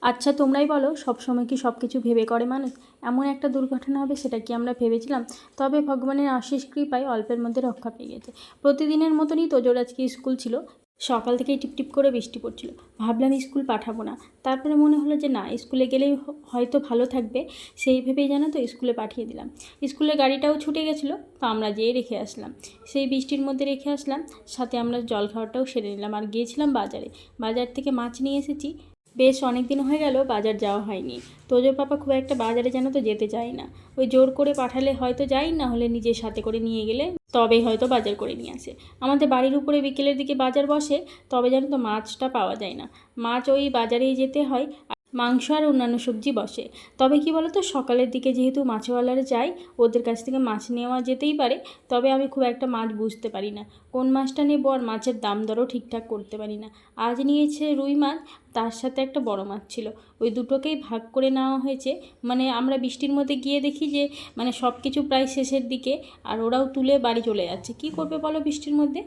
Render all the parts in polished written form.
আচ্ছা তোমরাই বলো, সবসময় কি সব কিছু ভেবে করে মানুষ? এমন একটা দুর্ঘটনা হবে সেটা কি আমরা ভেবেছিলাম? তবে ভগবানের আশিস কৃপায় অল্পের মধ্যে রক্ষা পেয়ে গেছে। প্রতিদিনের মতনই তোজোর আজকে স্কুল ছিল। সকাল থেকেই টিপটিপ করে বৃষ্টি পড়ছিল। ভাবলাম স্কুল পাঠাবো না, তারপরে মনে হলো যে না, স্কুলে গেলেই হয়তো ভালো থাকবে। সেই ভেবেই জানো তো স্কুলে পাঠিয়ে দিলাম। স্কুলে গাড়িটাও ছুটে গেছিলো, তো আমরা যেয়ে রেখে আসলাম। সেই বৃষ্টির মধ্যে রেখে আসলাম, সাথে আমরা জল খাওয়াটাও সেরে নিলাম। আর গিয়েছিলাম বাজারে, বাজার থেকে মাছ নিয়ে এসেছি। বেশ অনেক দিন হয়ে গেল বাজার যাওয়া হয়নি। তোজোর পাপা খুব একটা বাজারে যেন তো যেতে চায় না। ওই জোর করে পাঠালে হয়তো যাই, না হলে নিজের সাথে করে নিয়ে গেলে তবেই হয়তো বাজার করে নিয়ে আসে। আমাদের বাড়ির উপরে বিকেলের দিকে বাজার বসে, তবে যেন তো মাছটা পাওয়া যায় না। মাছ ওই বাজারেই যেতে হয়। মাংস আর অন্যান্য সবজি বসে। তবে কি বলতো, সকালের দিকে যেহেতু মাছওয়ালারা যায়, ওদের কাছ থেকে মাছ নেওয়া যেতেই পারে। তবে আমি খুব একটা মাছ বুঝতে পারি না কোন মাছটা নেবো, আর মাছের দাম দরও ঠিকঠাক করতে পারি না। আজ নিয়েছে রুই মাছ, তার সাথে একটা বড় মাছ ছিল। ওই দুটোকেই ভাগ করে নেওয়া হয়েছে। মানে আমরা বৃষ্টির মধ্যে গিয়ে দেখি যে মানে সব কিছু প্রায় শেষের দিকে, আর ওরাও তুলে বাড়ি চলে যাচ্ছে। কি করবে বলো বৃষ্টির মধ্যে?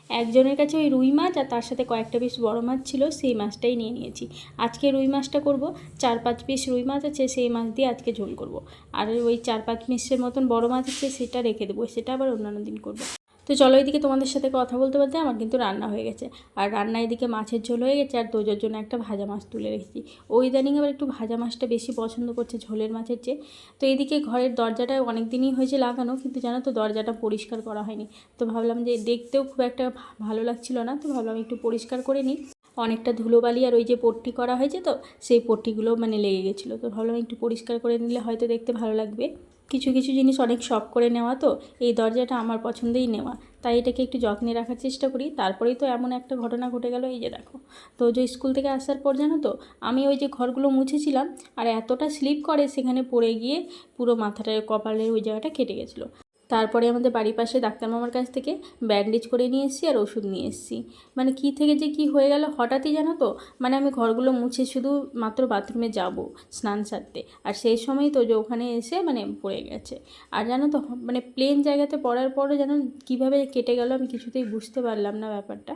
একজনের কাছে ওই রুই মাছ আর তার সাথে কয়েকটা পিস বড় মাছ ছিল, সেই মাছটাই নিয়ে নিয়েছি। আজকে রুই মাছটা করব। 4-5 পিস রুই মাছ আছে, সেই মাছ দিয়ে আজকে ঝোল করব। আর ওই 4-5 পিসের মতন বড় মাছ আছে, সেটা রেখে দেবো, সেটা আবার অন্যান্য দিন করবো। তো চলো, এদিকে তোমাদের সাথে কথা বলতে বলতে আমার কিন্তু রান্না হয়ে গেছে। আর রান্না এদিকে মাছের ঝোল হয়ে গেছে, আর তোজোর জন্য একটা ভাজা মাছ তুলে রেখেছি। ওই ইদানিং আবার একটু ভাজা মাছটা বেশি পছন্দ করছে ঝোলের মাছের চেয়ে। তো এদিকে ঘরের দরজাটা অনেক দিনই হয়েছে লাগানো, কিন্তু জানো তো দরজাটা পরিষ্কার করা হয়নি। তো ভাবলাম যে দেখতেও খুব একটা ভালো লাগছিল না, তো ভাবলাম একটু পরিষ্কার করে নিই। অনেকটা ধুলোবালি আর ওই যে পট্টি করা হয়েছে, তো সেই পট্টিগুলো মানে লেগে গেছিলো। তো ভাবলাম একটু পরিষ্কার করে নিলে হয়তো দেখতে ভালো লাগবে। কিছু কিছু জিনিস অনেক শখ করে নেওয়া, তো এই দরজাটা আমার পছন্দেই নেওয়া, তাই এটাকে একটু যত্নে রাখার চেষ্টা করি। তারপরেই তো এমন একটা ঘটনা ঘটে গেল, এই যে দেখো। তো যে স্কুল থেকে আসার পর জানো তো, আমি ওই যে ঘরগুলো মুছেছিলাম, আর এতটা স্লিপ করে সেখানে পড়ে গিয়ে পুরো মাথাটা, কপালের ওই জায়গাটা কেটে গেছিলো। তারপরে আমাদের বাড়ির পাশে ডাক্তার মামার কাছ থেকে ব্যান্ডেজ করে নিয়ে এসেছি আর ওষুধ নিয়ে এসেছি। মানে কী থেকে যে কী হয়ে গেল হঠাৎই, জানো তো। মানে আমি ঘরগুলো মুছে শুধু মাত্র বাথরুমে যাব স্নান সারতে, আর সেই সময়ই তো যে ওখানে এসে মানে পড়ে গেছে। আর জানো তো, মানে প্লেন জায়গাতে পড়ার পরে যেন কীভাবে কেটে গেল আমি কিছুতেই বুঝতে পারলাম না ব্যাপারটা।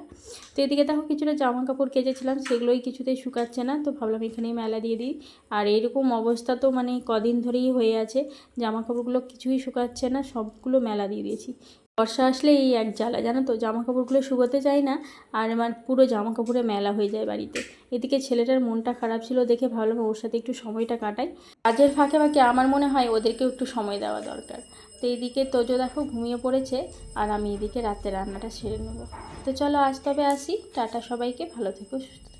তো এদিকে দেখো, কিছুটা জামা কাপড় কেচেছিলাম, সেগুলোই কিছুতেই শুকাচ্ছে না, তো ভাবলাম এখানেই মেলা দিয়ে দিই। আর এরকম অবস্থা তো মানে কদিন ধরেই হয়ে আছে, জামা কাপড়গুলো কিছুই শুকাচ্ছে না, সবগুলো মেলা দিয়ে দিয়েছি। বর্ষা আসলে এই এক জ্বালা, জানো তো, জামা কাপড়গুলো শুকোতে চায় না, আর আমার পুরো জামা কাপড়ে মেলা হয়ে যায় বাড়িতে। এদিকে ছেলেটার মনটা খারাপ ছিল দেখে ভাবলাম ওর সাথে একটু সময়টা কাটাই। কাজের ফাঁকে ফাঁকে আমার মনে হয় ওদেরকেও একটু সময় দেওয়া দরকার। তো এইদিকে তোজো দেখো ঘুমিয়ে পড়েছে, আর আমি এদিকে রাতে রান্নাটা সেরে নেবো। তো চলো আজ তবে আসি, টাটা সবাইকে, ভালো থেকো সুস্থ থেকো।